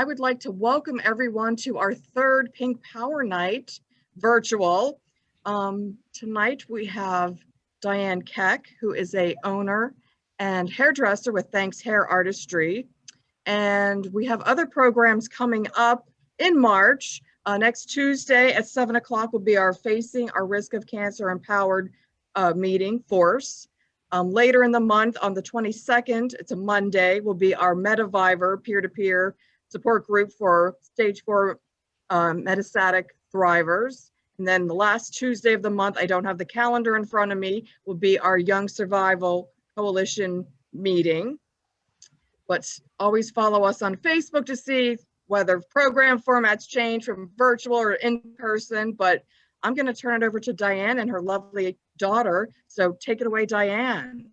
I would like to welcome everyone to our third Pink Power Night virtual. Tonight we have Diane Keck, who is a owner and hairdresser with Thanx Hair Artistry. And we have other programs coming up in March. Next Tuesday at 7 o'clock will be our Facing Our Risk of Cancer Empowered meeting force. Later in the month on the 22nd, it's a Monday, will be our Metaviver peer-to-peer support group for stage 4 metastatic thrivers. And then the last Tuesday of the month, I don't have the calendar in front of me, will be our Young Survival Coalition meeting. But always follow us on Facebook to see whether program formats change from virtual or in person. But I'm going to turn it over to Diane and her lovely daughter. So take it away, Diane.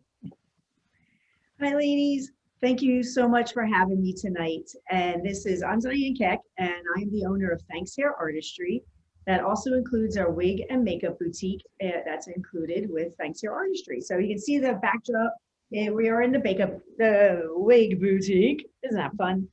Hi, ladies. Thank you so much for having me tonight. And I'm Diane Keck, and I'm the owner of Thanx Hair Artistry. That also includes our wig and makeup boutique. That's included with Thanx Hair Artistry. So you can see the backdrop. We are in the wig boutique. Isn't that fun?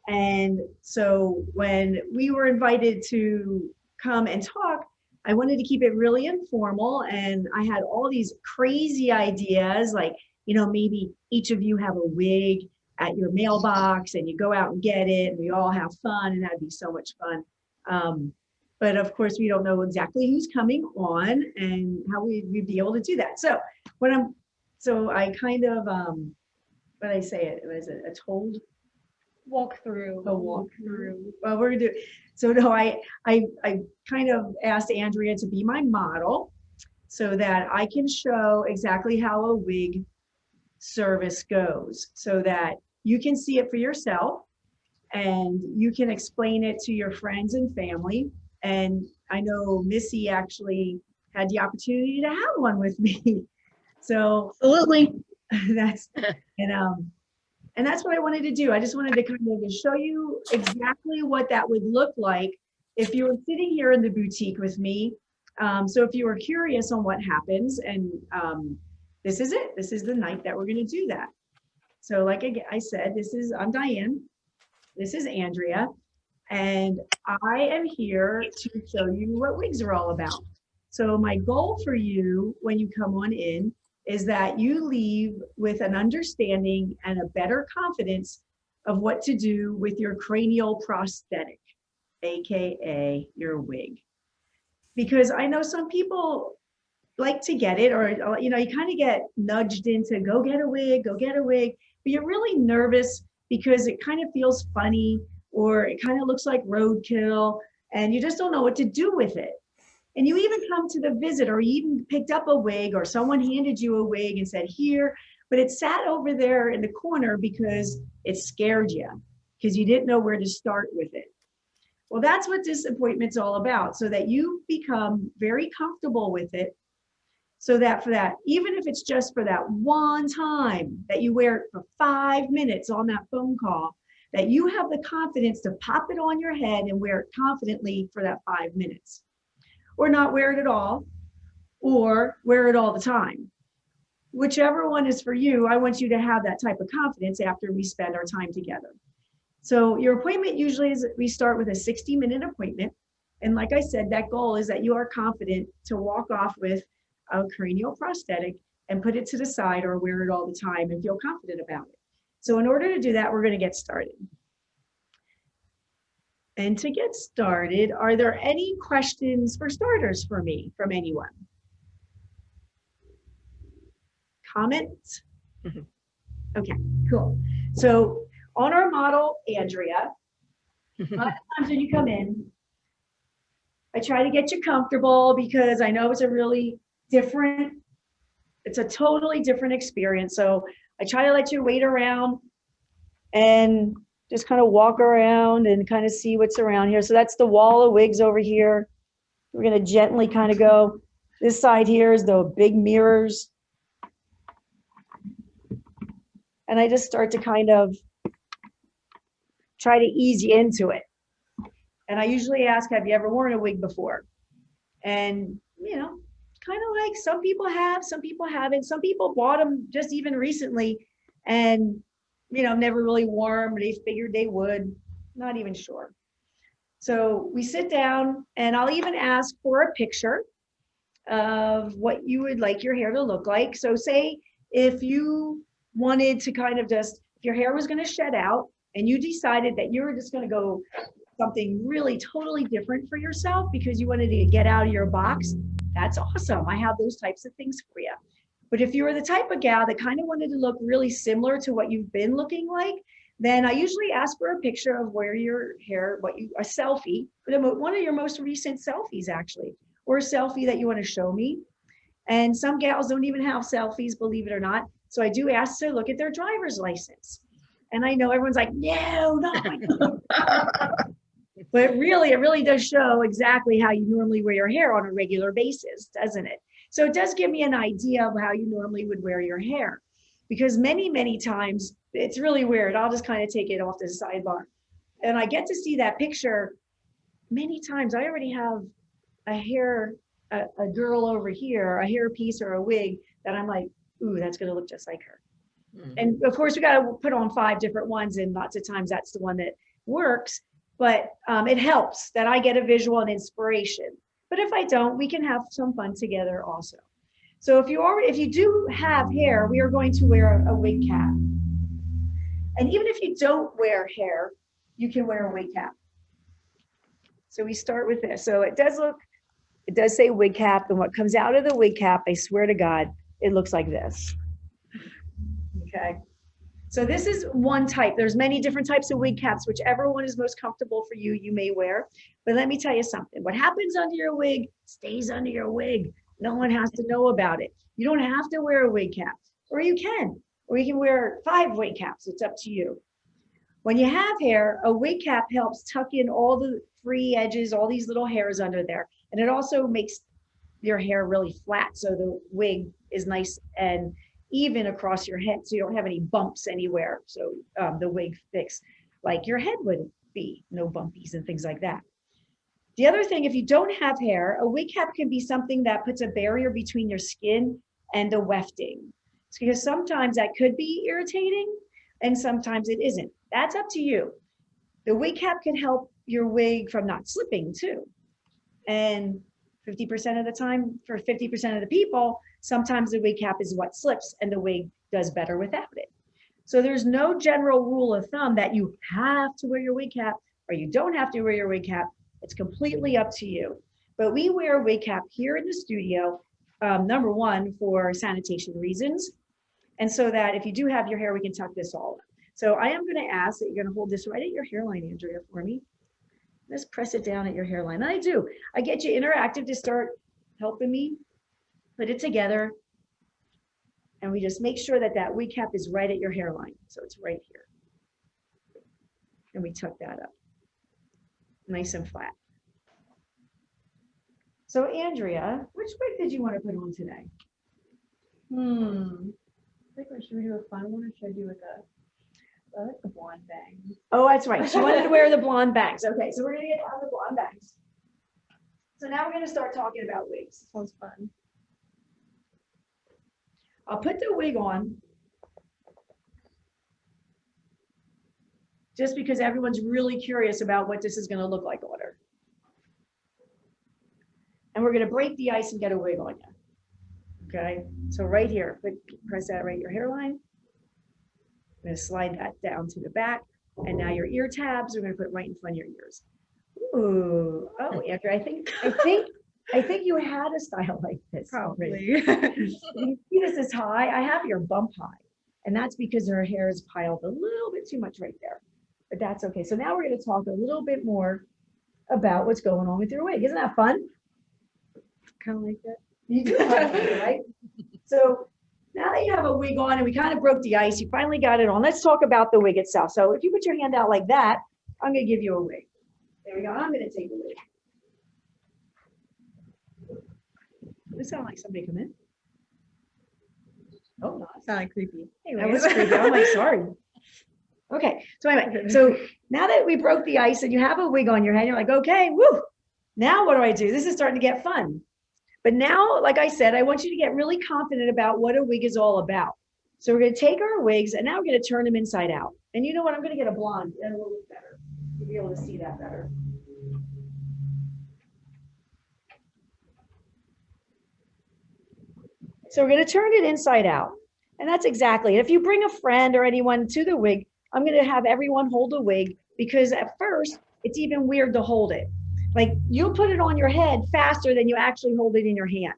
And so when we were invited to come and talk, I wanted to keep it really informal. And I had all these crazy ideas, like, you know, maybe each of you have a wig at your mailbox and you go out and get it and we all have fun, and that'd be so much fun. But of course, we don't know exactly who's coming on and how we'd be able to do that. So I kind of, what I say, it was a told walkthrough. A walkthrough. Well, we're gonna do. So no, I kind of asked Andrea to be my model so that I can show exactly how a wig service goes, so that you can see it for yourself and you can explain it to your friends and family. And I know Missy actually had the opportunity to have one with me. So Absolutely. And that's what I wanted to do. I just wanted to kind of show you exactly what that would look like if you were sitting here in the boutique with me. So if you were curious on what happens, and this is it. This is the night that we're going to do that. So like I said, I'm Diane. This is Andrea. And I am here to show you what wigs are all about. So my goal for you when you come on in is that you leave with an understanding and a better confidence of what to do with your cranial prosthetic, AKA your wig. Because I know some people like to get it, or, you know, you kind of get nudged into go get a wig, but you're really nervous because it kind of feels funny, or it kind of looks like roadkill, and you just don't know what to do with it. And you even come to the visit, or you even picked up a wig, or someone handed you a wig and said, here, but it sat over there in the corner because it scared you, because you didn't know where to start with it. Well, that's what this appointment's all about, so that you become very comfortable with it, so that even if it's just for that one time that you wear it for 5 minutes on that phone call, that you have the confidence to pop it on your head and wear it confidently for that 5 minutes. Or not wear it at all, or wear it all the time. Whichever one is for you, I want you to have that type of confidence after we spend our time together. So your appointment usually is, we start with a 60-minute appointment. And like I said, that goal is that you are confident to walk off with a cranial prosthetic and put it to the side or wear it all the time and feel confident about it. So in order to do that, we're going to get started. And to get started, are there any questions for starters for me from anyone? Comments? Okay, cool. So on our model, Andrea, a lot of times when you come in, I try to get you comfortable because I know it's a totally different experience. So I try to let you wait around and just kind of walk around and kind of see what's around here. So that's the wall of wigs over here. We're going to gently kind of go. This side here is the big mirrors. And I just start to kind of try to ease you into it. And I usually ask, have you ever worn a wig before? And, you know, kind of like some people have, some people haven't. Some people bought them just even recently. And you know, never really warm. They figured they would, not even sure. So we sit down and I'll even ask for a picture of what you would like your hair to look like. So say if you wanted to kind of just, if your hair was going to shed out and you decided that you were just going to go something really totally different for yourself because you wanted to get out of your box, that's awesome. I have those types of things for you. But if you were the type of gal that kind of wanted to look really similar to what you've been looking like, then I usually ask for a picture of where your hair, a selfie, one of your most recent selfies actually, or a selfie that you want to show me. And some gals don't even have selfies, believe it or not. So I do ask to look at their driver's license. And I know everyone's like, no, not my But really, it really does show exactly how you normally wear your hair on a regular basis, doesn't it? So it does give me an idea of how you normally would wear your hair. Because many, many times, it's really weird. I'll just kind of take it off the sidebar. And I get to see that picture many times. I already have a girl over here, a hair piece or a wig that I'm like, ooh, that's going to look just like her. Mm-hmm. And of course, we got to put on 5 different ones. And lots of times that's the one that works. But it helps that I get a visual and inspiration. But if I don't, we can have some fun together also. So if you do have hair, we are going to wear a wig cap. And even if you don't wear hair, you can wear a wig cap. So we start with this. So it does say wig cap, and what comes out of the wig cap, I swear to God, it looks like this. Okay. So this is one type. There's many different types of wig caps. Whichever one is most comfortable for you, you may wear. But let me tell you something. What happens under your wig stays under your wig. No one has to know about it. You don't have to wear a wig cap, or you can wear 5 wig caps. It's up to you. When you have hair, a wig cap helps tuck in all the free edges, all these little hairs under there. And it also makes your hair really flat. So the wig is nice and even across your head. So you don't have any bumps anywhere. So the wig fits like your head would be, no bumpies and things like that. The other thing, if you don't have hair, a wig cap can be something that puts a barrier between your skin and the wefting. It's because sometimes that could be irritating and sometimes it isn't. That's up to you. The wig cap can help your wig from not slipping too. And 50% of the time, for 50% of the people, sometimes the wig cap is what slips and the wig does better without it. So there's no general rule of thumb that you have to wear your wig cap or you don't have to wear your wig cap. It's completely up to you. But we wear a wig cap here in the studio, number one, for sanitation reasons. And so that if you do have your hair, we can tuck this all up. So I am going to ask that you're going to hold this right at your hairline, Andrea, for me. Just press it down at your hairline. And I do. I get you interactive to start helping me put it together. And we just make sure that that wig cap is right at your hairline. So it's right here. And we tuck that up. Nice and flat. So Andrea, which wig did you want to put on today? I think should we do a fun one or should I do I like the blonde bangs. Oh, that's right. She wanted to wear the blonde bangs. Okay, so we're going to get on the blonde bangs. So now we're going to start talking about wigs. Sounds fun. I'll put the wig on just because everyone's really curious about what this is going to look like on her. And we're going to break the ice and get a wig on you. Okay, so right here, press that right at your hairline. I'm going to slide that down to the back. And now your ear tabs, we're going to put right in front of your ears. Ooh, oh, Andrea, I think you had a style like this. Probably. You see this is high. I have your bump high. And that's because her hair is piled a little bit too much right there. But that's okay. So now we're going to talk a little bit more about what's going on with your wig. Isn't that fun? Kind of like that. You do have it, right? So now that you have a wig on and we kind of broke the ice, you finally got it on. Let's talk about the wig itself. So if you put your hand out like that, I'm going to give you a wig. There we go. I'm going to take the wig. This sounds like somebody come in. Oh, no. Sounded creepy. That was creepy. I'm like, sorry. Okay. So anyway, so now that we broke the ice and you have a wig on your head, you're like, okay, woo. Now what do I do? This is starting to get fun. But now, like I said, I want you to get really confident about what a wig is all about. So we're going to take our wigs and now we're going to turn them inside out. And you know what? I'm going to get a blonde. That will look better. You'll be able to see that better. So we're going to turn it inside out. And that's exactly it. If you bring a friend or anyone to the wig, I'm going to have everyone hold a wig because at first it's even weird to hold it. Like you'll put it on your head faster than you actually hold it in your hand.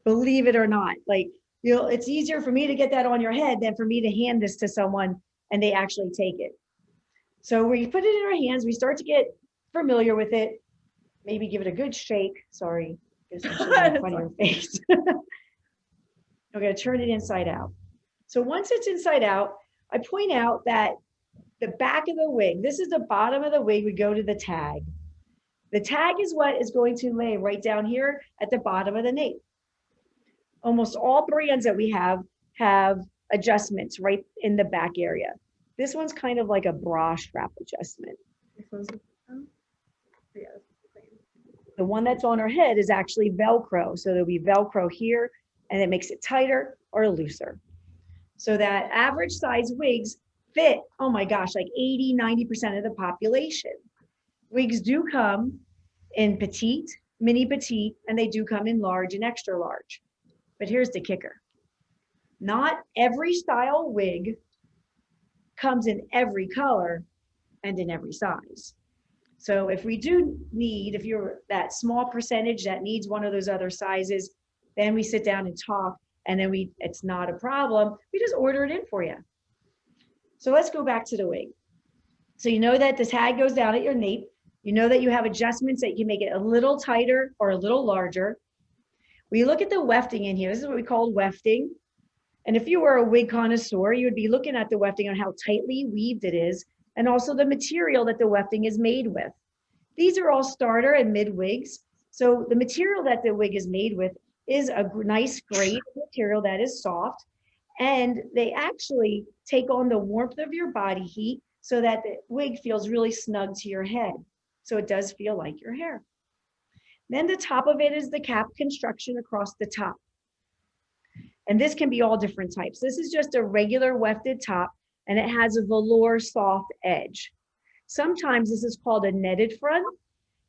Believe it or not. Like it's easier for me to get that on your head than for me to hand this to someone and they actually take it. So we put it in our hands, we start to get familiar with it, maybe give it a good shake. Sorry, this is in front of your face. We're going to turn it inside out. So once it's inside out, I point out that the back of the wig, this is the bottom of the wig, we go to the tag. The tag is what is going to lay right down here at the bottom of the nape. Almost all brands that we have adjustments right in the back area. This one's kind of like a bra strap adjustment. The one that's on our head is actually Velcro. So there'll be Velcro here and it makes it tighter or looser. So that average size wigs fit, oh my gosh, like 80, 90% of the population. Wigs do come in petite, mini petite, and they do come in large and extra large. But here's the kicker. Not every style wig comes in every color and in every size. So if we do need, if you're that small percentage that needs one of those other sizes, then we sit down and talk and then it's not a problem. We just order it in for you. So let's go back to the wig. So you know that the tag goes down at your nape. You know that you have adjustments that you can make it a little tighter or a little larger. We look at the wefting in here. This is what we call wefting. And if you were a wig connoisseur, you would be looking at the wefting on how tightly weaved it is, and also the material that the wefting is made with. These are all starter and mid wigs. So the material that the wig is made with is a nice grade material that is soft, and they actually take on the warmth of your body heat so that the wig feels really snug to your head. So it does feel like your hair. Then the top of it is the cap construction across the top. And this can be all different types. This is just a regular wefted top and it has a velour soft edge. Sometimes this is called a netted front.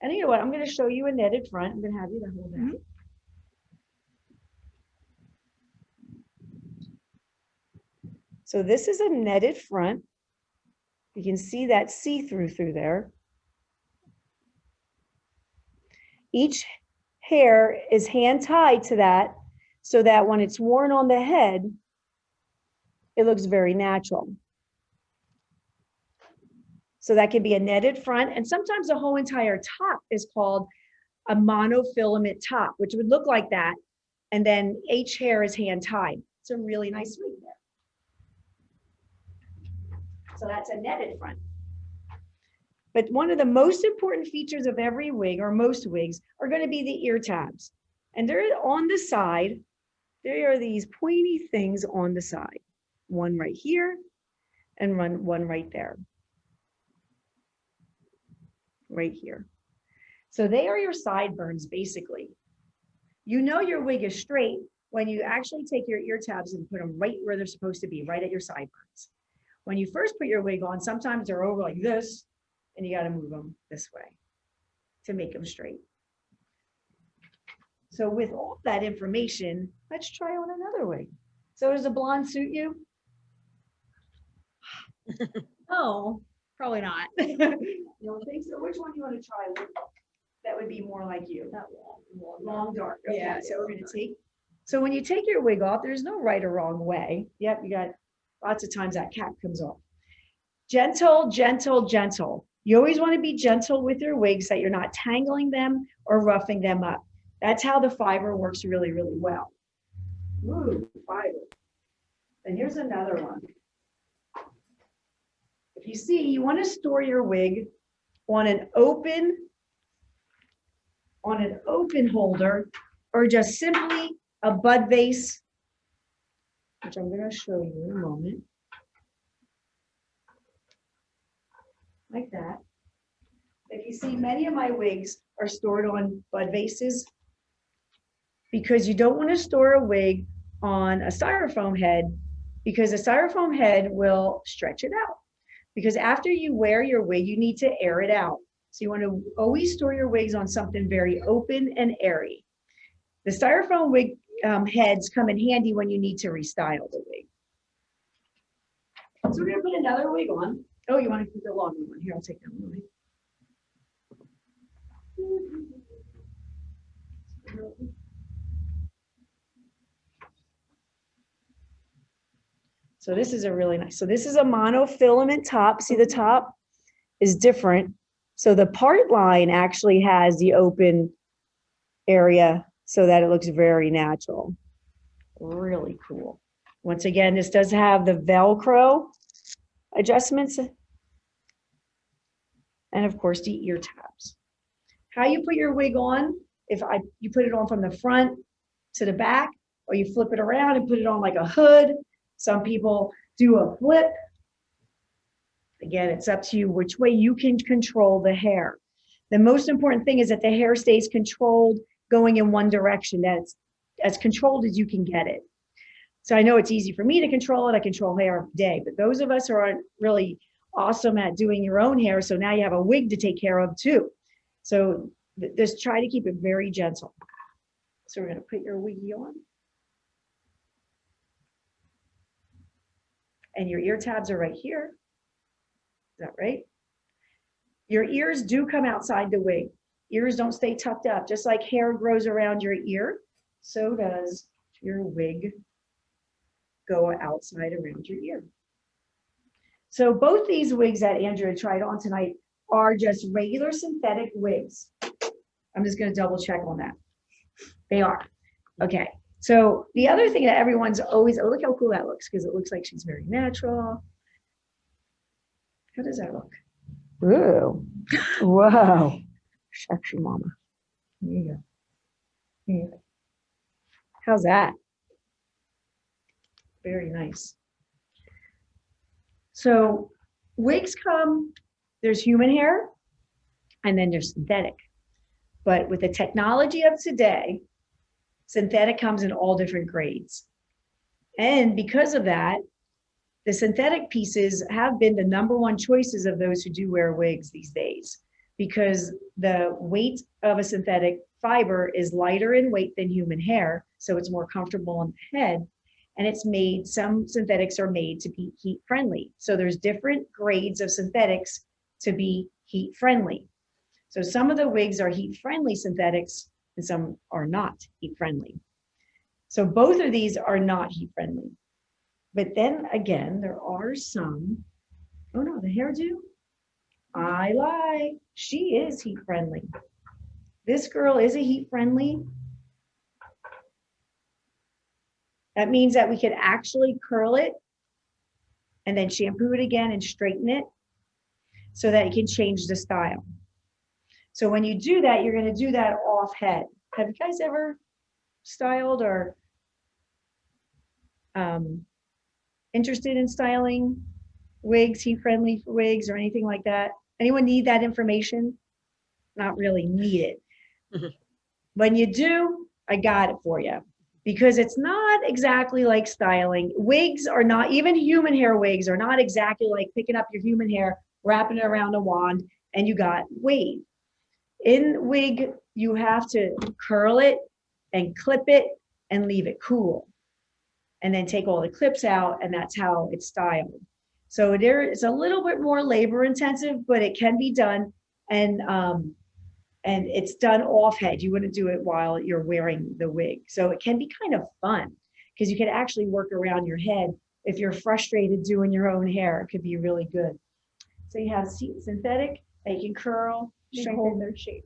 And you know what, I'm going to show you a netted front. I'm going to have you to hold that. So this is a netted front. You can see that see-through through there. Each hair is hand tied to that so that when it's worn on the head, it looks very natural. So that can be a netted front, and sometimes the whole entire top is called a monofilament top, which would look like that. And then each hair is hand tied. It's a really nice wig there. So that's a netted front. But one of the most important features of every wig, or most wigs, are going to be the ear tabs. And they're on the side. There are these pointy things on the side. One right here and one right there. Right here. So they are your sideburns, basically. You know your wig is straight when you actually take your ear tabs and put them right where they're supposed to be, right at your sideburns. When you first put your wig on, sometimes they're over like this, and you got to move them this way to make them straight. So with all that information, let's try on another wig. So does a blonde suit you? No, probably not. You don't think so? Which one do you want to try? That would be more like you. That Long, dark. Okay, Yeah, so we're going to take. So when you take your wig off, there's no right or wrong way. Yep, you got lots of times that cap comes off. Gentle, gentle, gentle. You always want to be gentle with your wigs, that you're not tangling them or roughing them up. That's how the fiber works really, really well. Ooh, fiber. And here's another one. If you see, you want to store your wig on an open holder, or just simply a bud vase, which I'm going to show you in a moment. Like that. If you see, many of my wigs are stored on bud vases because you don't want to store a wig on a styrofoam head because the styrofoam head will stretch it out. Because after you wear your wig, you need to air it out. So you want to always store your wigs on something very open and airy. The styrofoam wig heads come in handy when you need to restyle the wig. So we're going to put another wig on. Oh, you want to keep the long one? Here, I'll take that one away. So this is a really nice, so this is a monofilament top. See, the top is different. So the part line actually has the open area so that it looks very natural. Really cool. Once again, this does have the Velcro adjustments. And of course, the ear tabs. How you put your wig on, you put it on from the front to the back, or you flip it around and put it on like a hood. Some people do a flip. Again, it's up to you which way you can control the hair. The most important thing is that the hair stays controlled, going in one direction. That's as controlled as you can get it. So I know it's easy for me to control it. I control hair every day, but those of us who aren't really awesome at doing your own hair, so now you have a wig to take care of too. So just try to keep it very gentle. So we're going to put your wiggy on. And your ear tabs are right here. Is that right? Your ears do come outside the wig. Ears don't stay tucked up. Just like hair grows around your ear, so does your wig go outside around your ear. So both these wigs that Andrea tried on tonight are just regular synthetic wigs. I'm just going to double check on that. They are. Okay. So the other thing that everyone's always, oh, look how cool that looks, because it looks like she's very natural. How does that look? Ooh. Whoa. Sexy mama. There you go. There you go. How's that? Very nice. So wigs come, there's human hair, and then there's synthetic. But with the technology of today, synthetic comes in all different grades. And because of that, the synthetic pieces have been the #1 choices of those who do wear wigs these days, because the weight of a synthetic fiber is lighter in weight than human hair, so it's more comfortable on the head. And it's made, some synthetics are made to be heat friendly. So there's different grades of synthetics to be heat friendly. So some of the wigs are heat friendly synthetics and some are not heat friendly. So both of these are not heat friendly. But then again, there are some, oh no, the hairdo, I lie, she is heat friendly. This girl is a heat friendly. That means that we could actually curl it and then shampoo it again and straighten it so that it can change the style. So when you do that, you're going to do that off head. Have you guys ever styled or interested in styling wigs, heat-friendly wigs or anything like that? Anyone need that information? Not really need it. Mm-hmm. When you do, I got it for you. Because it's not exactly like styling. Wigs are not, even human hair wigs are not exactly like picking up your human hair, wrapping it around a wand, and you got wave. In wig, you have to curl it and clip it and leave it cool. And then take all the clips out, and that's how it's styled. So there is a little bit more labor intensive, but it can be done. And it's done off head. You wouldn't do it while you're wearing the wig. So it can be kind of fun because you can actually work around your head. If you're frustrated doing your own hair, it could be really good. So you have synthetic, they can curl, hold their shape.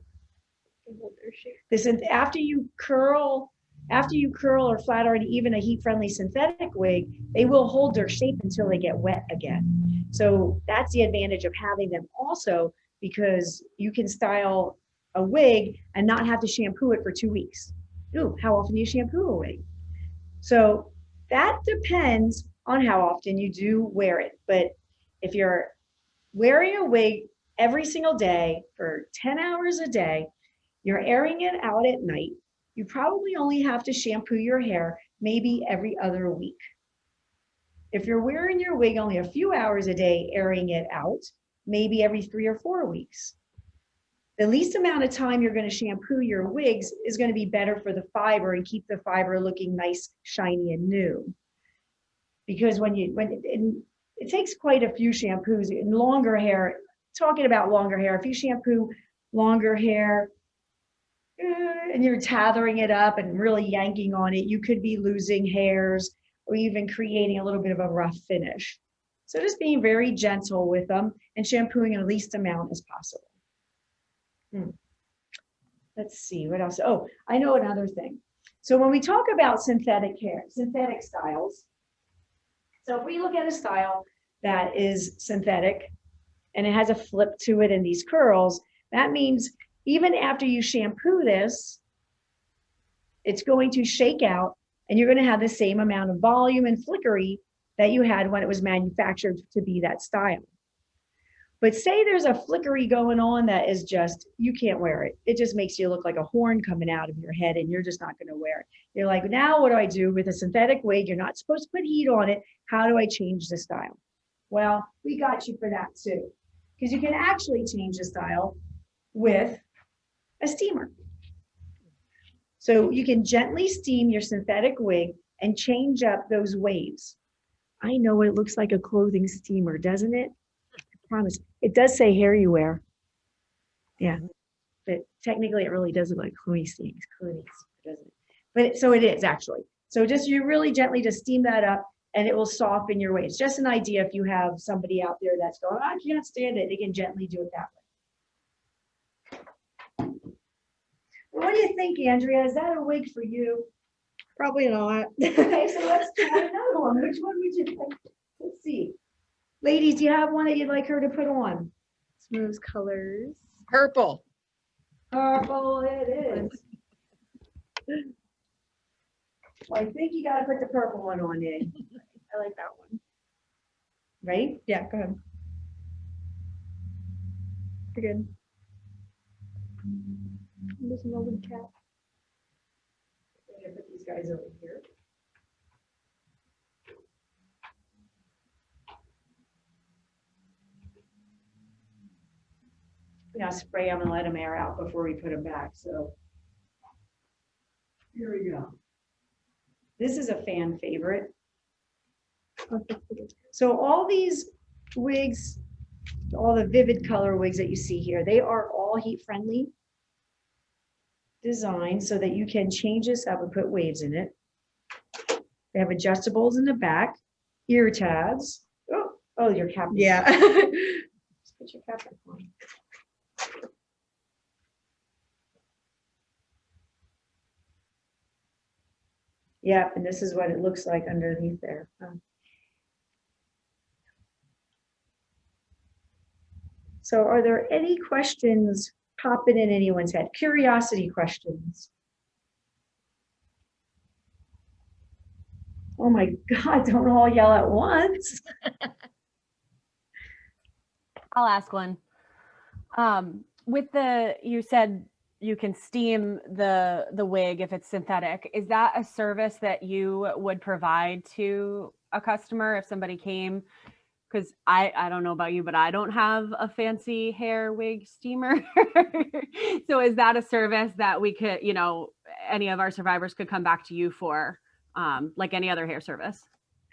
They hold their shape. This is after you curl or flat iron even a heat-friendly synthetic wig, they will hold their shape until they get wet again. So that's the advantage of having them also, because you can style a wig and not have to shampoo it for 2 weeks. Ooh, how often do you shampoo a wig? So that depends on how often you do wear it. But if you're wearing a wig every single day for 10 hours a day, you're airing it out at night, you probably only have to shampoo your hair maybe every other week. If you're wearing your wig only a few hours a day, airing it out, maybe every 3 or 4 weeks. The least amount of time you're going to shampoo your wigs is going to be better for the fiber and keep the fiber looking nice, shiny, and new. Because it takes quite a few shampoos in longer hair. Talking about longer hair, if you shampoo longer hair and you're tethering it up and really yanking on it, you could be losing hairs or even creating a little bit of a rough finish. So just being very gentle with them and shampooing in the least amount as possible. Let's see, what else? Oh, I know another thing. So when we talk about synthetic hair, synthetic styles, so if we look at a style that is synthetic and it has a flip to it and these curls, that means even after you shampoo this, it's going to shake out and you're going to have the same amount of volume and flickery that you had when it was manufactured to be that style. But say there's a flickery going on that is just, you can't wear it. It just makes you look like a horn coming out of your head and you're just not going to wear it. You're like, now what do I do with a synthetic wig? You're not supposed to put heat on it. How do I change the style? Well, we got you for that too. Because you can actually change the style with a steamer. So you can gently steam your synthetic wig and change up those waves. I know it looks like a clothing steamer, doesn't it? Promise. It does say hair you wear. Yeah. But technically it really does look like clothing steams, doesn't it? But so it is actually. So just you really gently just steam that up and it will soften your waves. Just an idea if you have somebody out there that's going, I can't stand it. They can gently do it that way. Well, what do you think, Andrea? Is that a wig for you? Probably not. Okay, so let's try another one. Which one would you think? Let's see. Ladies, do you have one that you'd like her to put on? Smooth colors. Purple. Purple it is. Well, I think you got to put the purple one on in. I like that one. Right? Yeah, go ahead. You're good. There's an old cat. I'm going to put these guys over here. Now spray them and let them air out before we put them back. So here we go. This is a fan favorite. So all these wigs, all the vivid color wigs that you see here, they are all heat friendly designed so that you can change this up and put waves in it. They have adjustables in the back, ear tabs. Oh, your cap. Yeah. Just put your cap back on. Yeah, and this is what it looks like underneath there. So are there any questions popping in anyone's head? Curiosity questions? Oh my God, don't all yell at once. I'll ask one. You said you can steam the wig if it's synthetic. Is that a service that you would provide to a customer if somebody came? Because I don't know about you, but I don't have a fancy hair wig steamer. So is that a service that we could, any of our survivors could come back to you for, like any other hair service?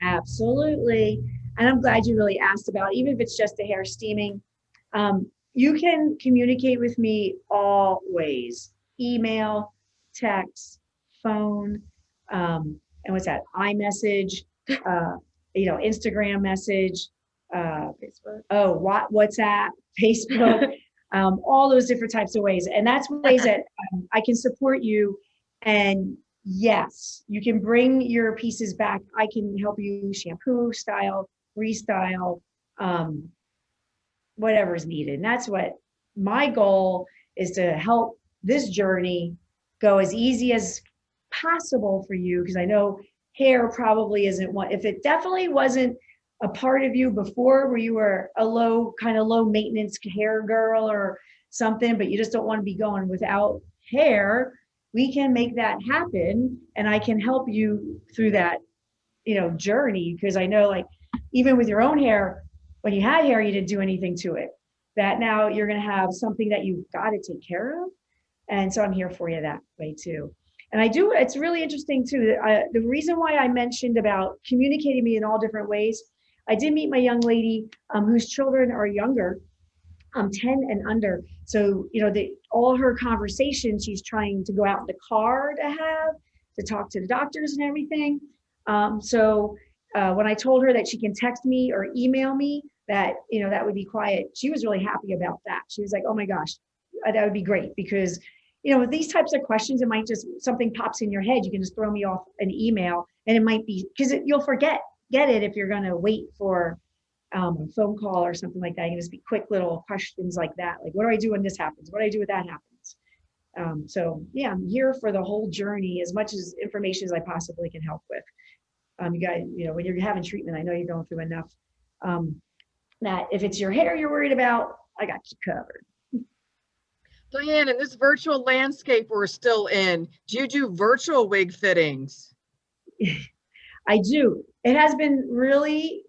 Absolutely. And I'm glad you really asked about, even if it's just a hair steaming, you can communicate with me always. Email, text, phone, and what's that? iMessage, Instagram message, Facebook. WhatsApp, Facebook, all those different types of ways. And that's ways that I can support you. And yes, you can bring your pieces back. I can help you shampoo, style, restyle, whatever's needed. And that's what my goal is, to help this journey go as easy as possible for you. Because I know hair probably isn't one. If it definitely wasn't a part of you before, where you were a low maintenance hair girl or something, but you just don't want to be going without hair, we can make that happen. And I can help you through that journey, because I know, like, even with your own hair, when you had hair, you didn't do anything to it, that now you're going to have something that you've got to take care of. And so I'm here for you that way too. And it's really interesting too. The reason why I mentioned about communicating me in all different ways, I did meet my young lady whose children are younger, 10 and under. So, all her conversations, she's trying to go out in the car to talk to the doctors and everything. So when I told her that she can text me or email me, that, that would be quiet, she was really happy about that. She was like, oh my gosh, that would be great, because, with these types of questions, it might just, something pops in your head, you can just throw me off an email, and it might be, because you'll get it if you're going to wait for a phone call or something like that. You can just be quick little questions like that. Like, what do I do when this happens? What do I do when that happens? So yeah, I'm here for the whole journey, as much as information as I possibly can help with. You guys, when you're having treatment, I know you're going through enough, that if it's your hair you're worried about, I got you covered. Diane, in this virtual landscape we're still in, do you do virtual wig fittings? I do. It's been really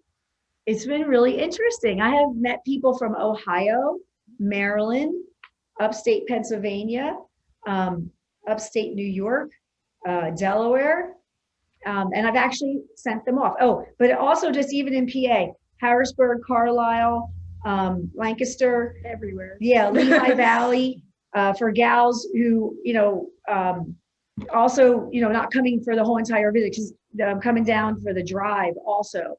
interesting. I have met people from Ohio, Maryland, upstate Pennsylvania, upstate New York, Delaware, and I've actually sent them off. Oh, but also just even in PA, Harrisburg, Carlisle, Lancaster, everywhere. Yeah, Lehigh Valley, for gals who, also, not coming for the whole entire visit, because I'm coming down for the drive also.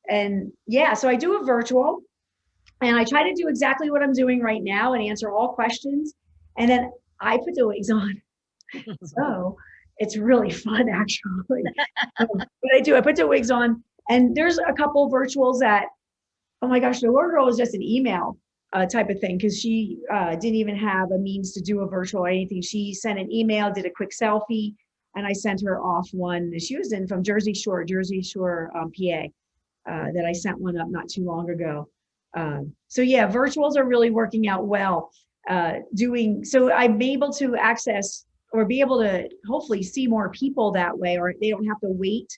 And yeah, so I do a virtual, and I try to do exactly what I'm doing right now and answer all questions. And then I put the wigs on. So it's really fun, actually. But I put the wigs on, and there's a couple virtuals that, oh my gosh, the one girl was just an email type of thing, because she didn't even have a means to do a virtual or anything. She sent an email, did a quick selfie, and I sent her off one. She was from Jersey Shore, PA. That I sent one up not too long ago. So yeah, virtuals are really working out well. So I'm able to access or be able to hopefully see more people that way, or they don't have to wait,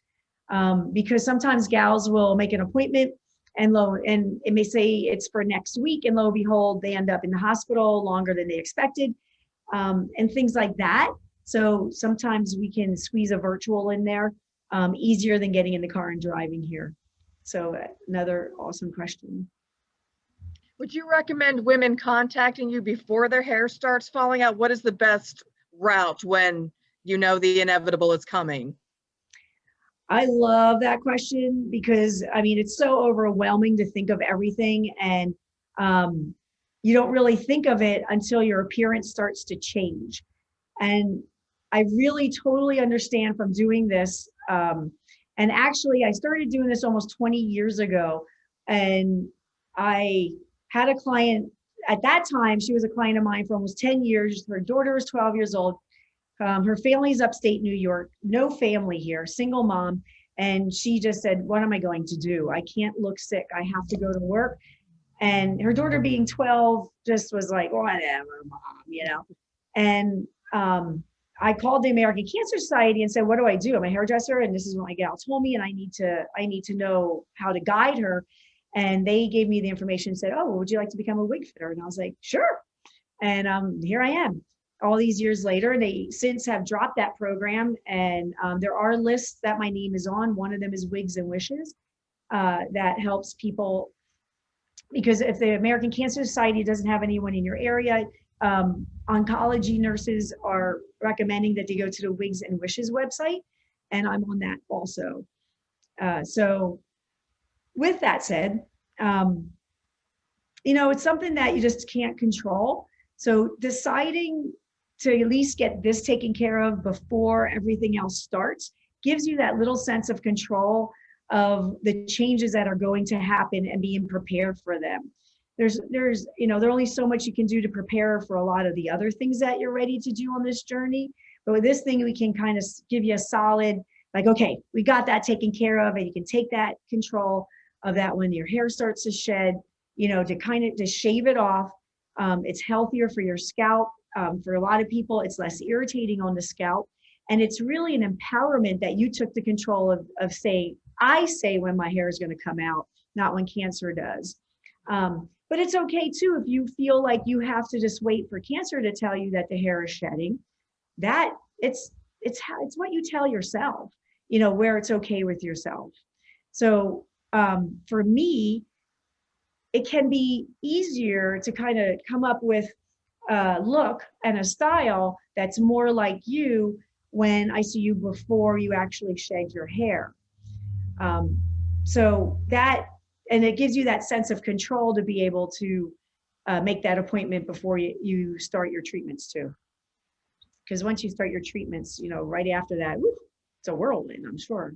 because sometimes gals will make an appointment and it may say it's for next week, and lo and behold, they end up in the hospital longer than they expected, and things like that. So sometimes we can squeeze a virtual in there, easier than getting in the car and driving here. So another awesome question. Would you recommend women contacting you before their hair starts falling out? What is the best route when the inevitable is coming? I love that question, because it's so overwhelming to think of everything, and you don't really think of it until your appearance starts to change. And I really totally understand from doing this. And actually, I started doing this almost 20 years ago, and I had a client at that time. She was a client of mine for almost 10 years. Her daughter was 12 years old. Her family's upstate New York, no family here, single mom. And she just said, what am I going to do? I can't look sick. I have to go to work. And her daughter, being 12, just was like, whatever, mom, And I called the American Cancer Society and said, what do I do? I'm a hairdresser, and this is what my gal told me, and I need to know how to guide her. And they gave me the information and said, oh, well, would you like to become a wig fitter? And I was like, sure. And here I am. All these years later, they since have dropped that program, and there are lists that my name is on. One of them is Wigs and Wishes, that helps people, because if the American Cancer Society doesn't have anyone in your area, oncology nurses are recommending that they go to the Wigs and Wishes website, and I'm on that also. So with that said, it's something that you just can't control. So deciding to at least get this taken care of before everything else starts gives you that little sense of control of the changes that are going to happen and being prepared for them. There's only so much you can do to prepare for a lot of the other things that you're ready to do on this journey. But with this thing, we can kind of give you a solid, like, okay, we got that taken care of, and you can take that control of that when your hair starts to shed, to shave it off. It's healthier for your scalp. For a lot of people, it's less irritating on the scalp. And it's really an empowerment that you took the control of say, I say when my hair is going to come out, not when cancer does. But it's okay too if you feel like you have to just wait for cancer to tell you that the hair is shedding. That it's what you tell yourself, you know, where it's okay with yourself. So for me, it can be easier to kind of come up with a look and a style that's more like you when I see you before you actually shed your hair. So that, and it gives you that sense of control to be able to make that appointment before you start your treatments too. Because once you start your treatments, you know, right after that, whew, it's a whirlwind, I'm sure.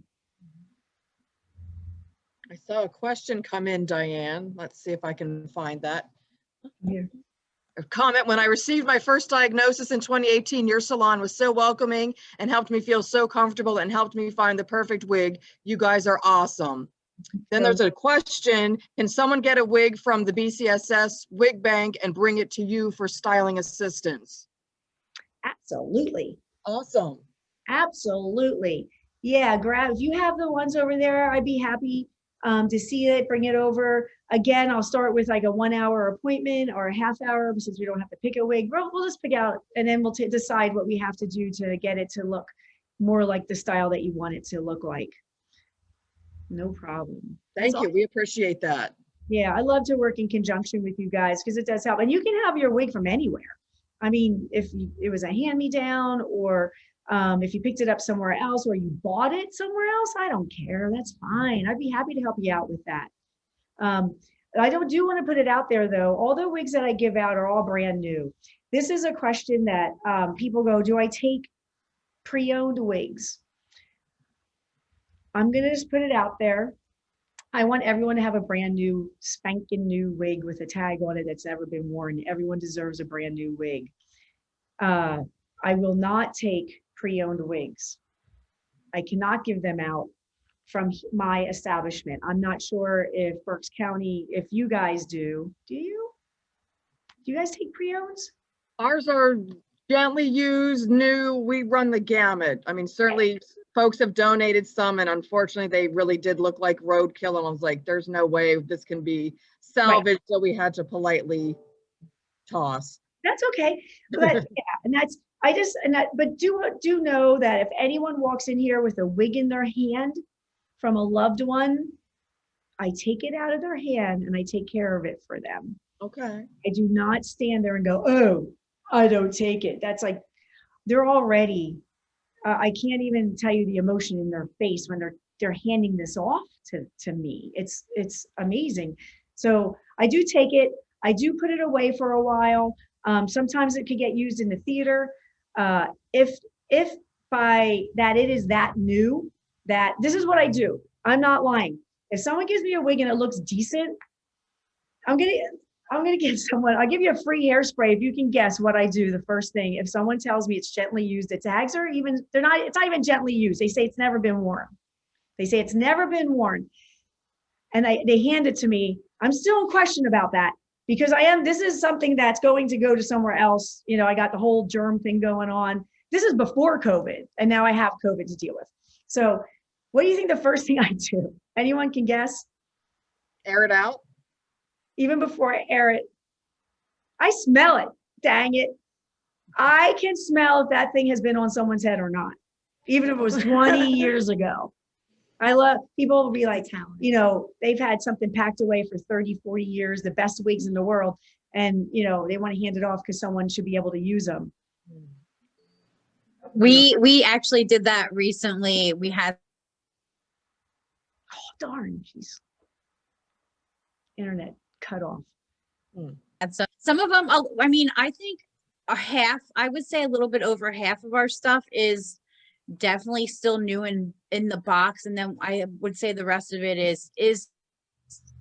I saw a question come in, Diane. Let's see if I can find that. Yeah. A comment: when I received my first diagnosis in 2018, your salon was so welcoming and helped me feel so comfortable and helped me find the perfect wig. You guys are awesome. Then there's a question: can someone get a wig from the BCSS wig bank and bring it to you for styling assistance? Absolutely. Awesome. Absolutely. Yeah, grab, if you have the ones over there, I'd be happy to see it, bring it over. Again, I'll start with like a 1 hour appointment or a half hour, since we don't have to pick a wig. We'll just pick out, and then we'll decide what we have to do to get it to look more like the style that you want it to look like. No problem. Thank you. We appreciate that. Yeah, I love to work in conjunction with you guys because it does help. And you can have your wig from anywhere. I mean, if it was a hand-me-down, or if you picked it up somewhere else, or you bought it somewhere else, I don't care. That's fine. I'd be happy to help you out with that. I do want to put it out there, though. All the wigs that I give out are all brand new. This is a question that people go, do I take pre-owned wigs? I'm going to just put it out there. I want everyone to have a brand new, spanking new wig with a tag on it that's never been worn. Everyone deserves a brand new wig. I will not take pre-owned wigs. I cannot give them out from my establishment. I'm not sure if Berks County, if you guys do. Do you? Do you guys take pre-owns? Ours are gently used, new. We run the gamut. I mean, certainly folks have donated some, and unfortunately they really did look like roadkill, and I was like, there's no way this can be salvaged. Right. So we had to politely toss. That's okay. But yeah, and that's, but do know that if anyone walks in here with a wig in their hand from a loved one, I take it out of their hand and I take care of it for them. Okay. I do not stand there and go, oh, I don't take it. That's like, they're already, I can't even tell you the emotion in their face when they're handing this off to me. It's amazing. So I do take it. I do put it away for a while. Sometimes it could get used in the theater. If by that it is that new, that this is what I do. I'm not lying. If someone gives me a wig and it looks decent, I'm gonna give someone, I'll give you a free hairspray if you can guess what I do the first thing. If someone tells me it's gently used, the tags are even, it's not even gently used. They say it's never been worn. They say it's never been worn. And they hand it to me. I'm still in question about that because this is something that's going to go to somewhere else. You know, I got the whole germ thing going on. This is before COVID, and now I have COVID to deal with. So what do you think the first thing I do? Anyone can guess? Air it out. Even before I air it, I smell it. Dang it. I can smell if that thing has been on someone's head or not, even if it was 20 years ago. I love, people will be like, you know, they've had something packed away for 30, 40 years, the best wigs in the world. And, you know, they want to hand it off because someone should be able to use them. We actually did that recently. We had. Oh, darn. Jeez. Internet cut off. So some of them, I mean, I think I would say a little bit over half of our stuff is definitely still new in the box. And then I would say the rest of it is,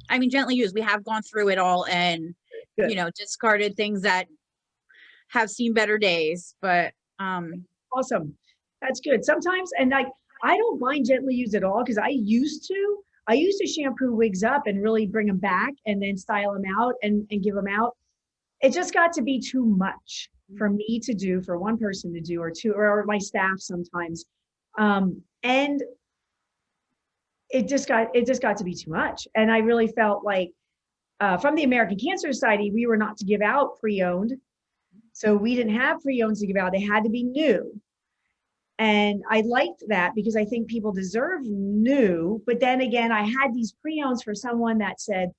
I mean, gently used. We have gone through it all and, you know, discarded things that have seen better days, but, awesome. That's good. Sometimes, and like, I don't mind gently used at all because I used to shampoo wigs up and really bring them back and then style them out and give them out. It just got to be too much for me to do, for one person to do, or two, or my staff sometimes. And it just got to be too much. And I really felt like from the American Cancer Society, we were not to give out pre-owned. So we didn't have pre-owns to give out. They had to be new. And I liked that because I think people deserve new. But then again, I had these pre-owns for someone that said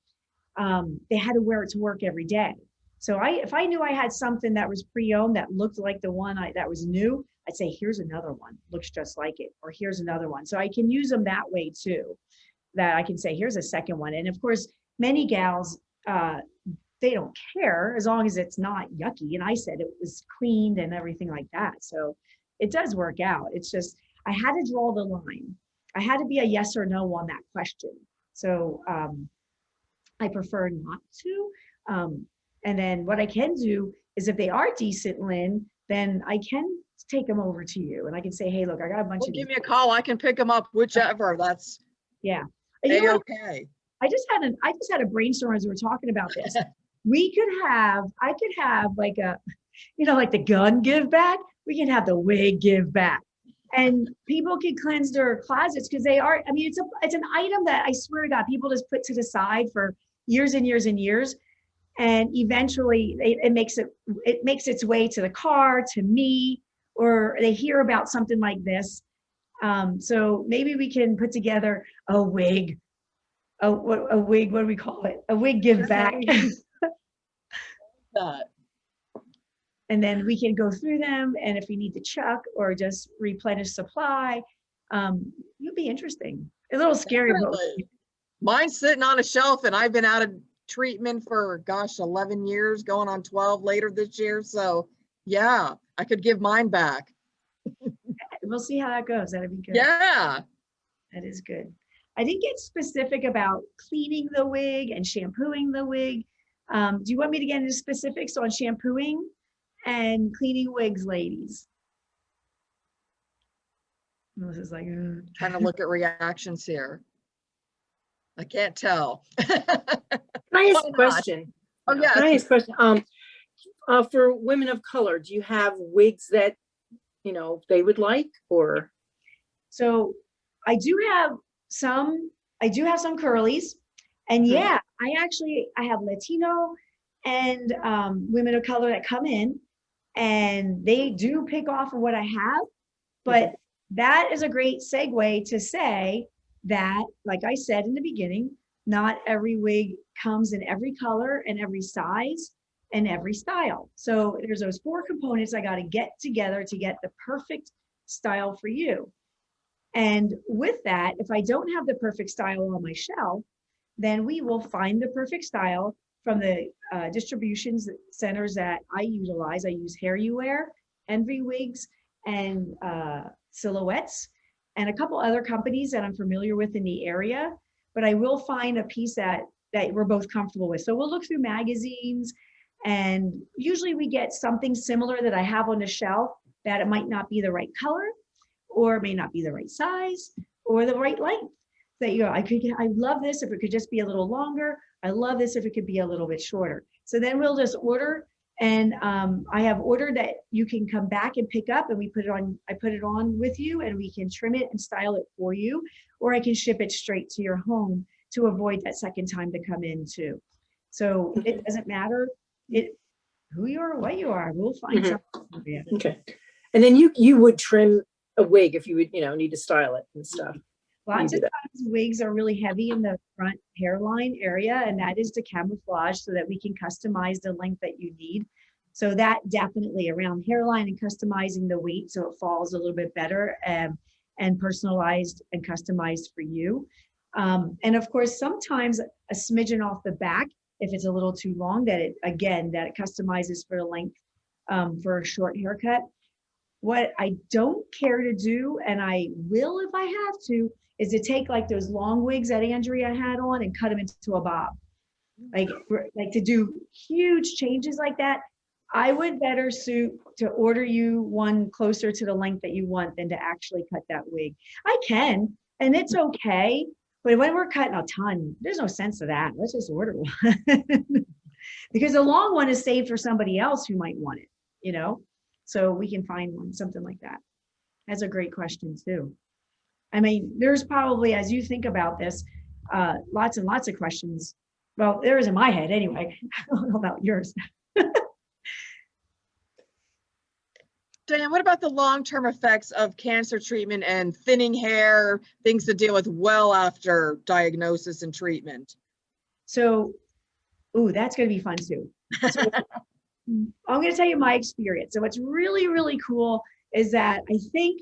they had to wear it to work every day. So if I knew I had something that was pre-owned that looked like the one that was new, I'd say, here's another one, looks just like it, or here's another one. So I can use them that way too, that I can say, here's a second one. And of course, many gals, they don't care as long as it's not yucky. And I said it was cleaned and everything like that. So it does work out. It's just, I had to draw the line. I had to be a yes or no on that question. So I prefer not to. And then what I can do is if they are decent, Lynn, then I can take them over to you and I can say, hey, look, I got a bunch of. Give me a call. I can pick them up, whichever. That's yeah. okay. I just had a brainstorm as we were talking about this. I could have like a, like the gun give back. We can have the wig give back, and people can cleanse their closets because they are. I mean, it's an item that I swear to God, people just put to the side for years and years and years, and eventually it makes its way to the car, to me, or they hear about something like this. So maybe we can put together a wig. A wig, what do we call it? A wig give back. And then we can go through them. And if we need to chuck or just replenish supply, it'll be interesting. A little scary. Mine's sitting on a shelf and I've been out of treatment for, gosh, 11 years, going on 12 later this year. So yeah, I could give mine back. We'll see how that goes. That'd be good. Yeah. That is good. I didn't get specific about cleaning the wig and shampooing the wig. Do you want me to get into specifics on shampooing and cleaning wigs, ladies? Melissa's like, trying to look at reactions here. I can't tell. Can I ask a question? Oh yeah. Can I ask a question? For women of color, do you have wigs that they would like, or? So I do have some curlies, and yeah, I have Latino and women of color that come in and they do pick off of what I have, but that is a great segue to say that, like I said in the beginning, not every wig comes in every color and every size and every style. So there's those 4 components I got to get together to get the perfect style for you. And with that, if I don't have the perfect style on my shelf, then we will find the perfect style from the distribution centers that I utilize. I use Hair You Wear, Envy Wigs, and Silhouettes, and a couple other companies that I'm familiar with in the area. But I will find a piece that we're both comfortable with. So we'll look through magazines, and usually we get something similar that I have on the shelf that it might not be the right color, or it may not be the right size or the right length. That I love this if it could just be a little longer. I love this if it could be a little bit shorter. So then we'll just order, and I have ordered that you can come back and pick up, and I put it on with you, and we can trim it and style it for you, or I can ship it straight to your home to avoid that second time to come in too. So it doesn't matter who you are, what you are. We'll find something for you. Okay. And then you would trim a wig if you would, need to style it and stuff. Lots of times wigs are really heavy in the front hairline area, and that is to camouflage so that we can customize the length that you need. So that definitely around hairline and customizing the weight so it falls a little bit better and personalized and customized for you. And of course, sometimes a smidgen off the back, if it's a little too long, that it customizes for the length for a short haircut. What I don't care to do, and I will if I have to, is to take like those long wigs that Andrea had on and cut them into a bob. Like to do huge changes like that, I would better suit to order you one closer to the length that you want than to actually cut that wig. I can, and it's okay, but when we're cutting a ton, there's no sense of that. Let's just order one. Because the long one is saved for somebody else who might want it, So we can find one, something like that. That's a great question too. I mean, there's probably, as you think about this, lots and lots of questions. Well, there is in my head anyway. I don't know about yours. Diane, what about the long-term effects of cancer treatment and thinning hair, things to deal with well after diagnosis and treatment? So, ooh, that's going to be fun too. So, I'm going to tell you my experience. So what's really, really cool is that I think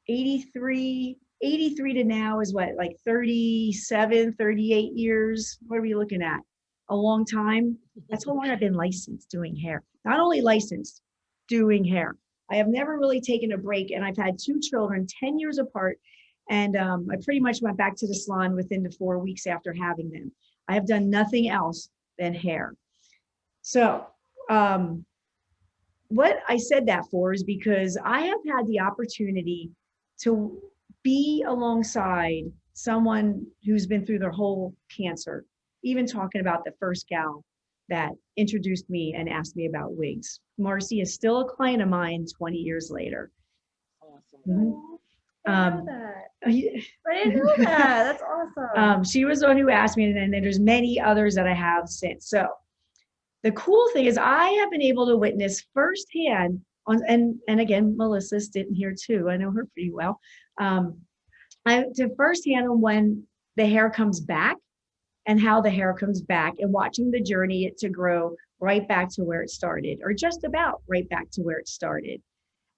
83 to now is what, like 37, 38 years. What are we looking at? A long time. That's how long I've been licensed doing hair. Not only licensed, doing hair. I have never really taken a break, and I've had 2 children 10 years apart. And I pretty much went back to the salon within the 4 weeks after having them. I have done nothing else than hair. So what I said that for is because I have had the opportunity to be alongside someone who's been through their whole cancer, even talking about the first gal that introduced me and asked me about wigs. Marcy is still a client of mine 20 years later. Awesome. Mhm. I didn't know that. I didn't know that. That's awesome. She was the one who asked me, and then there's many others that I have since. So the cool thing is I have been able to witness firsthand on, and again, Melissa's sitting here too. I know her pretty well. To firsthand on when the hair comes back and how the hair comes back, and watching the journey to grow right back to where it started, or just about right back to where it started.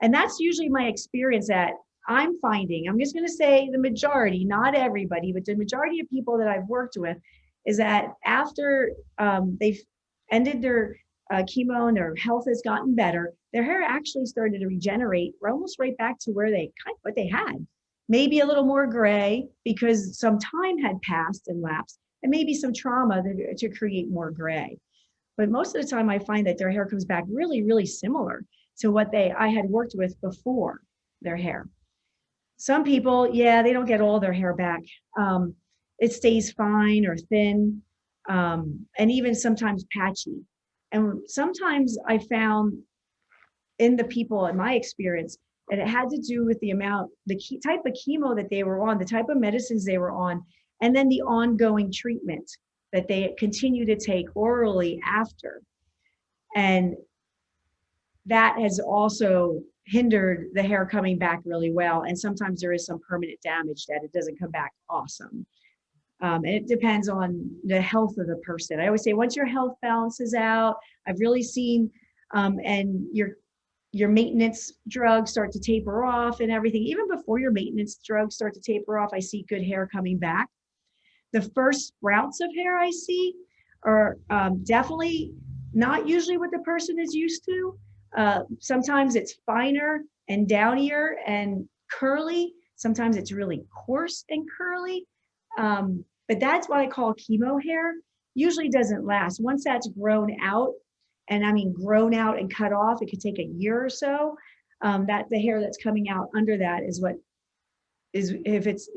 And that's usually my experience that I'm finding. I'm just going to say the majority, not everybody, but the majority of people that I've worked with is that after they've ended their chemo and their health has gotten better, their hair actually started to regenerate. We're almost right back to where they kind of what they had. Maybe a little more gray because some time had passed and lapsed, and maybe some trauma to create more gray. But most of the time I find that their hair comes back really, really similar to what I had worked with before their hair. Some people, yeah, they don't get all their hair back. It stays fine or thin, and even sometimes patchy. And sometimes I found in the people, in my experience, and it had to do with the amount, the type of chemo that they were on, the type of medicines they were on, and then the ongoing treatment that they continue to take orally after. And that has also hindered the hair coming back really well. And sometimes there is some permanent damage that it doesn't come back awesome. And it depends on the health of the person. I always say, once your health balances out, I've really seen, and your maintenance drugs start to taper off and everything, even before your maintenance drugs start to taper off, I see good hair coming back. The first sprouts of hair I see are definitely not usually what the person is used to. Sometimes it's finer and downier and curly. Sometimes it's really coarse and curly. But that's what I call chemo hair. Usually doesn't last. Once that's grown out, and I mean grown out and cut off, it could take a year or so. That the hair that's coming out under that is what is, if it's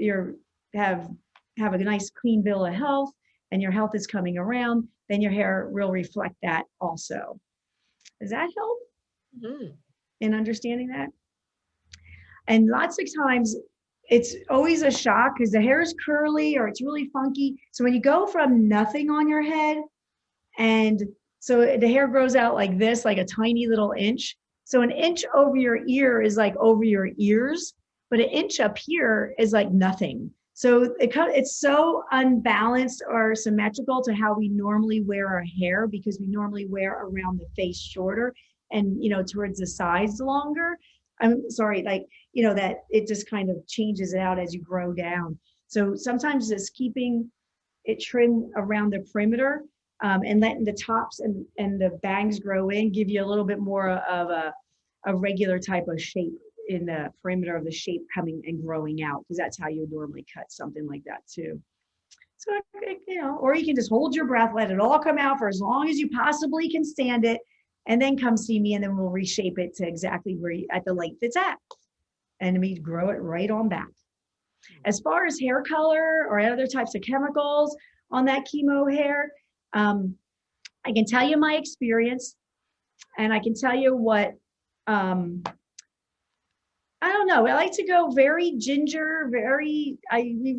have a nice clean bill of health and your health is coming around, then your hair will reflect that also. Does that help in understanding that? And lots of times it's always a shock because the hair is curly or it's really funky. So when you go from nothing on your head, and so the hair grows out like this, like a tiny little inch. So an inch over your ear is like over your ears, but an inch up here is like nothing. So it's so unbalanced or symmetrical to how we normally wear our hair, because we normally wear around the face shorter and, towards the sides longer. I'm sorry, that it just kind of changes it out as you grow down. So sometimes just keeping it trimmed around the perimeter and letting the tops and the bangs grow in, give you a little bit more of a regular type of shape in the perimeter of the shape coming and growing out, because that's how you would normally cut something like that too. So, or you can just hold your breath, let it all come out for as long as you possibly can stand it, and then come see me, and then we'll reshape it to exactly where at the length it's at, and we grow it right on back. As far as hair color or other types of chemicals on that chemo hair, I can tell you my experience, and I can tell you what I don't know. I like to go very ginger, we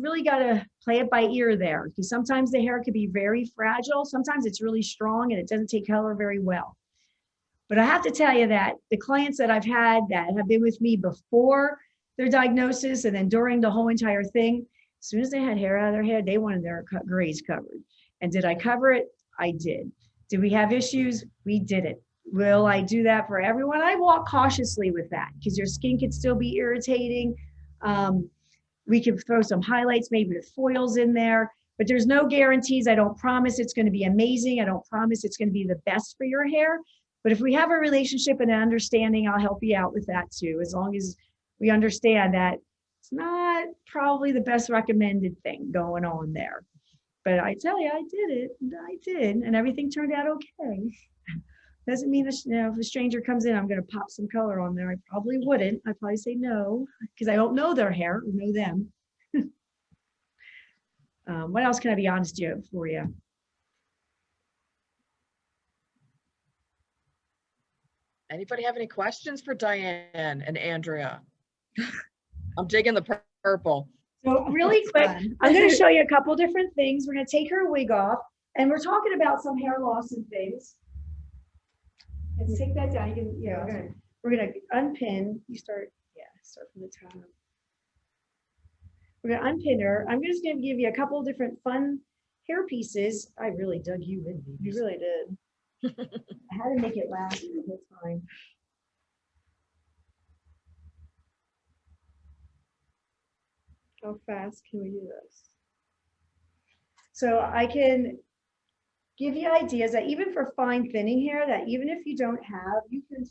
really got to play it by ear there because sometimes the hair could be very fragile. Sometimes it's really strong and it doesn't take color very well. But I have to tell you that the clients that I've had that have been with me before their diagnosis and then during the whole entire thing, as soon as they had hair out of their head, they wanted their grays covered. And did I cover it? I did. Did we have issues? We did it. Will I do that for everyone? I walk cautiously with that because your skin can still be irritating. We can throw some highlights, maybe with foils in there, but there's no guarantees. I don't promise it's going to be amazing. I don't promise it's going to be the best for your hair. But if we have a relationship and an understanding, I'll help you out with that too, as long as we understand that it's not probably the best recommended thing going on there. But I tell you, I did it. I did, and everything turned out okay. Doesn't mean that, if a stranger comes in, I'm going to pop some color on there. I probably wouldn't. I'd probably say no because I don't know their hair or know them. What else can I be honest for you? Anybody have any questions for Diane and Andrea? I'm digging the purple. So really quick, I'm going to show you a couple different things. We're going to take her wig off, and we're talking about some hair loss and things. Let's take that down. You can, we're gonna unpin. You start from the top. We're gonna unpin her. I'm just gonna give you a couple of different fun hair pieces. I really dug you in. You really did. I had to make it last the whole time. How fast can we do this? So I can give you ideas that even for fine thinning hair, that even if you don't have, you can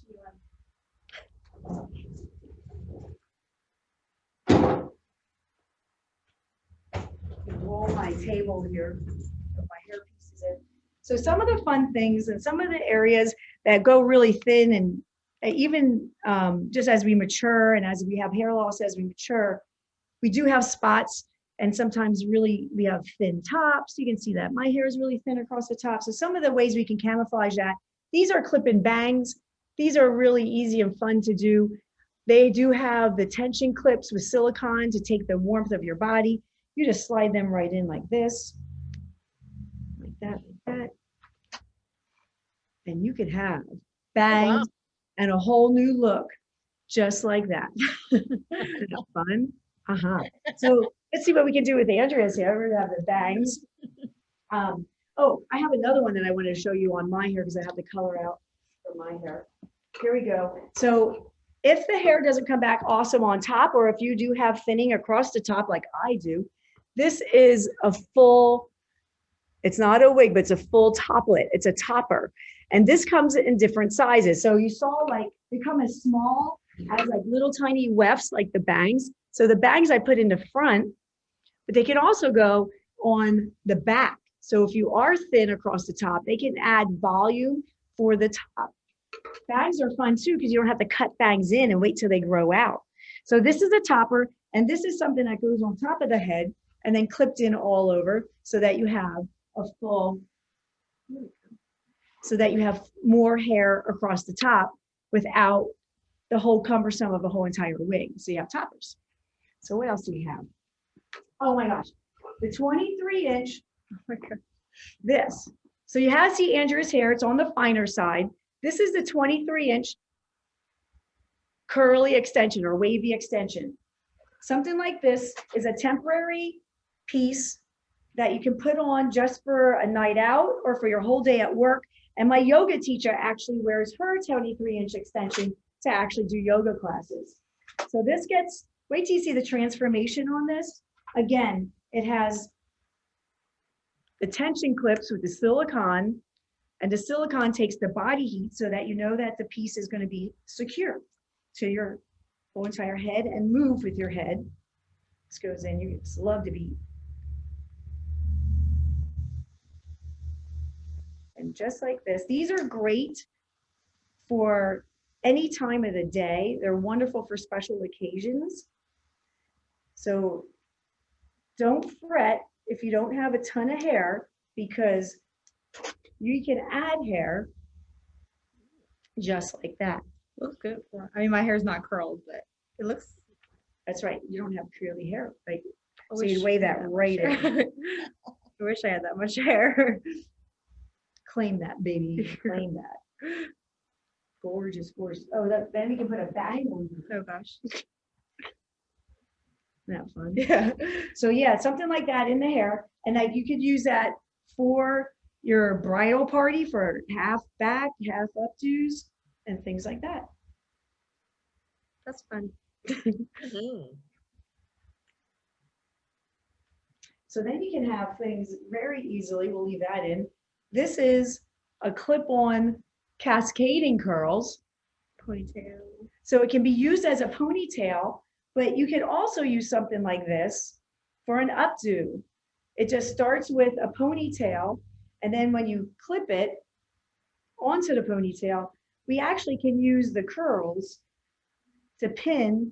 roll my table here, put my hair pieces in. So some of the fun things and some of the areas that go really thin, and even just as we mature and as we have hair loss as we mature, we do have spots. And sometimes really we have thin tops. You can see that my hair is really thin across the top. So some of the ways we can camouflage that, these are clip and bangs. These are really easy and fun to do. They do have the tension clips with silicone to take the warmth of your body. You just slide them right in like this, like that, like that. And you could have bangs and a whole new look just like that. Isn't that fun? So let's see what we can do with Andrea's hair. We're gonna have the bangs. Oh, I have another one that I wanted to show you on my hair because I have the color out for my hair. Here we go. So if the hair doesn't come back awesome on top, or if you do have thinning across the top like I do, this is a full, it's not a wig, but it's a full toplet. It's a topper. And this comes in different sizes. So you saw like they come as small as like little tiny wefts like the bangs. So the bangs I put in the front, but they can also go on the back. So if you are thin across the top, they can add volume for the top. Bangs are fun too because you don't have to cut bangs in and wait till they grow out. So this is a topper, and this is something that goes on top of the head and then clipped in all over so that you have a full, so that you have more hair across the top without the whole cumbersome of a whole entire wig. So you have toppers. So what else do we have? Oh my gosh, the 23-inch, oh my God, this. So you have to see Andrea's hair, it's on the finer side. This is the 23-inch curly extension or wavy extension. Something like this is a temporary piece that you can put on just for a night out or for your whole day at work. And my yoga teacher actually wears her 23-inch extension to actually do yoga classes. So this gets, wait till you see the transformation on this. Again, it has the tension clips with the silicone, and the silicone takes the body heat so that you know that the piece is going to be secure to your whole entire head and move with your head. This goes in, you just love to be. And just like this, these are great for any time of the day. They're wonderful for special occasions. So don't fret if you don't have a ton of hair, because you can add hair just like that. Looks good for, I mean, my hair's not curled, but It looks, that's right. You don't have curly hair, right? I So you'd wish wave I that had right much in. hair. I wish I had that much hair. Claim that, baby. Claim that. Gorgeous, gorgeous. Oh, then we can put a bang on you. Oh gosh. Isn't that fun? Yeah. So yeah, something like that in the hair. And like you could use that for your bridal party for half back, half updos, and things like that. That's fun. So then you can have things very easily. We'll leave that in. This is a clip-on cascading curls. Ponytail. So it can be used as a ponytail, but you could also use something like this for an updo. It just starts with a ponytail, and then when you clip it onto the ponytail, we actually can use the curls to pin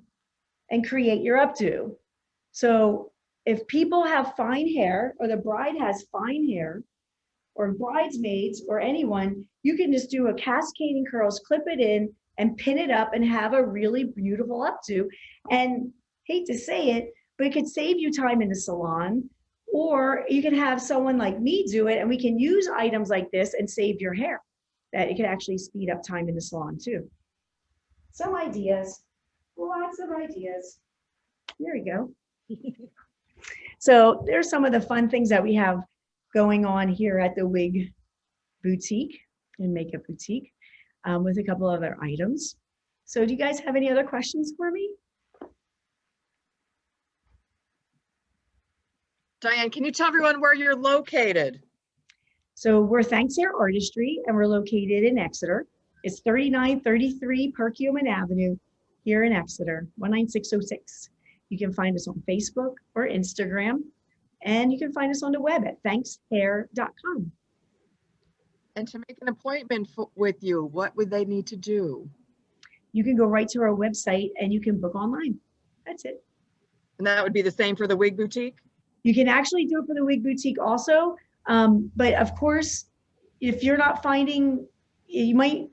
and create your updo. So if people have fine hair, or the bride has fine hair, or bridesmaids, or anyone, you can just do a cascading curls, clip it in, and pin it up and have a really beautiful updo. And hate to say it, but it could save you time in the salon, or you can have someone like me do it, and we can use items like this and save your hair. That it can actually speed up time in the salon too. Some ideas, lots of ideas. There we go. So there's some of the fun things that we have going on here at the Wig Boutique and Makeup Boutique, with a couple other items. So do you guys have any other questions for me? Diane, can you tell everyone where you're located? So we're Thanx Artistry, and we're located in Exeter. It's 3933 Perkiomen Avenue here in Exeter, 19606. You can find us on Facebook or Instagram, and you can find us on the web at thanxhair.com. And to make an appointment with you, what would they need to do? You can go right to our website and you can book online. That's it. And that would be the same for the Wig Boutique? You can actually do it for the Wig Boutique also. But of course, if you're not finding, you might,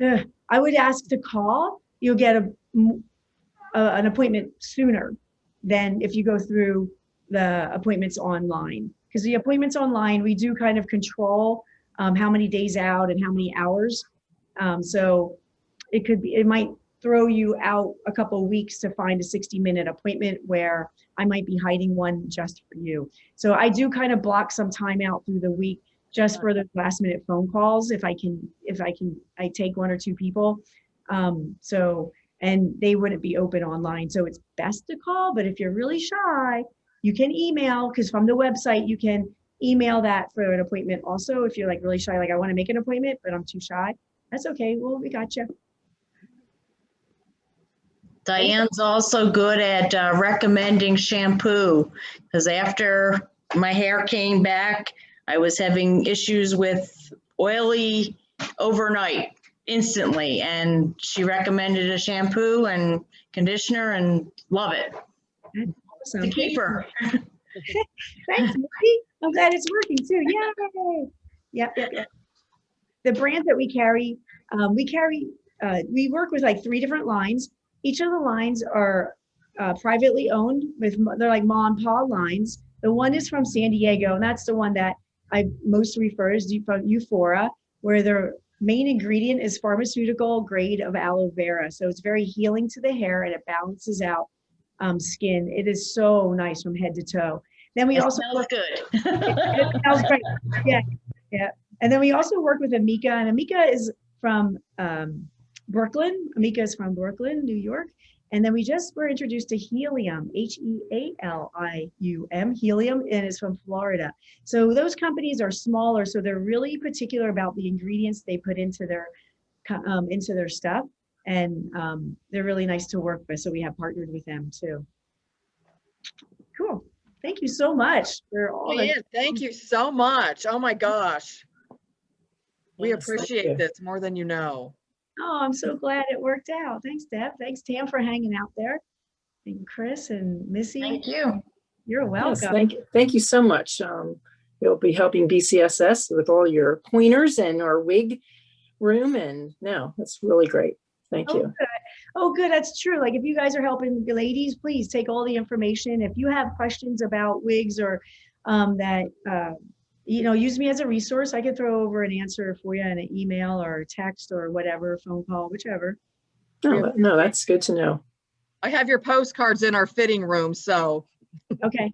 I would ask to call. You'll get an appointment sooner than if you go through the appointments online. Because the appointments online, we do kind of control how many days out and how many hours. So it might throw you out a couple of weeks to find a 60-minute appointment where I might be hiding one just for you. So I do kind of block some time out through the week just for the last minute phone calls. If I take one or two people. And they wouldn't be open online. So it's best to call, but if you're really shy, you can email, because from the website, you can email that for an appointment. Also, if you're like really shy, like I want to make an appointment, but I'm too shy, that's okay. Well, we got you. Diane's also good at recommending shampoo, because after my hair came back, I was having issues with oily overnight, instantly, and she recommended a shampoo and conditioner, and love it. Awesome. To keep her. Thanks, Missy. I'm glad it's working too. Yay! Yep. The brands that we carry, we work with like 3 different lines. Each of the lines are privately owned. They're like mom and pop lines. The one is from San Diego, and that's the one that I most refer to from Euphora, where their main ingredient is pharmaceutical grade of aloe vera. So it's very healing to the hair, and it balances out skin. It is so nice from head to toe. Then we also smells good. it smells great. Yeah. And then we also work with Amika, and Amika is from Brooklyn. Amika is from Brooklyn, New York. And then we just were introduced to Helium, H-E-A-L-I-U-M, Helium, and it's from Florida. So those companies are smaller, so they're really particular about the ingredients they put into their stuff, and they're really nice to work with. So we have partnered with them too. Cool. Thank you so much for all. Diane, thank you so much. Oh my gosh. We Yes, thank appreciate you. this more than you know. Oh, I'm so glad it worked out. Thanks, Deb. Thanks, Tam, for hanging out there. And Chris and Missy. Thank you. You're Yes, welcome. thank you so much. You'll be helping BCSS with all your pointers and our wig room, and no, that's really great. Thank Oh, you. good. Oh, good. That's true. Like if you guys are helping the ladies, please take all the information. If you have questions about wigs or use me as a resource. I can throw over an answer for you in an email or text or whatever, phone call, whichever. No, that's good to know. I have your postcards in our fitting room, so. Okay.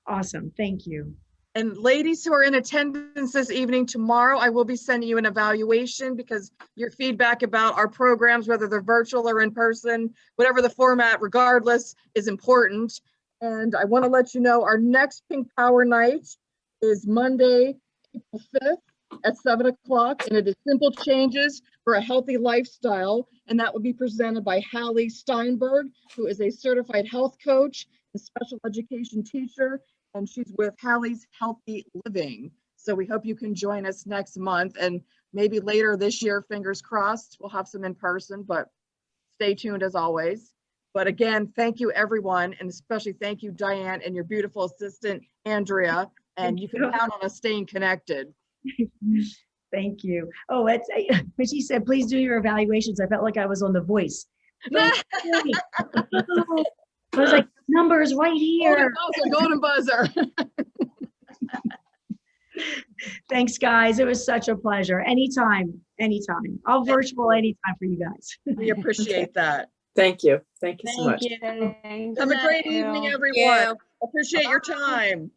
Awesome. Thank you. And ladies who are in attendance this evening, tomorrow I will be sending you an evaluation because your feedback about our programs, whether they're virtual or in person, whatever the format, regardless, is important. And I want to let you know our next Pink Power Night is Monday, April 5th at 7 o'clock, and it is Simple Changes for a Healthy Lifestyle. And that will be presented by Hallie Steinberg, who is a certified health coach and special education teacher. And she's with Hallie's Healthy Living. So we hope you can join us next month, and maybe later this year, fingers crossed, we'll have some in person, but stay tuned as always. But again, thank you everyone, and especially thank you, Diane, and your beautiful assistant, Andrea, and you can count on us staying connected. Thank you. Oh, when she said, please do your evaluations, I felt like I was on The Voice. I was like, numbers right here. Golden buzzer. Thanks, guys. It was such a pleasure. Anytime. I'll virtual anytime for you guys. We appreciate that. Thank you. Thank you so much. Have a great evening, everyone. Appreciate your time.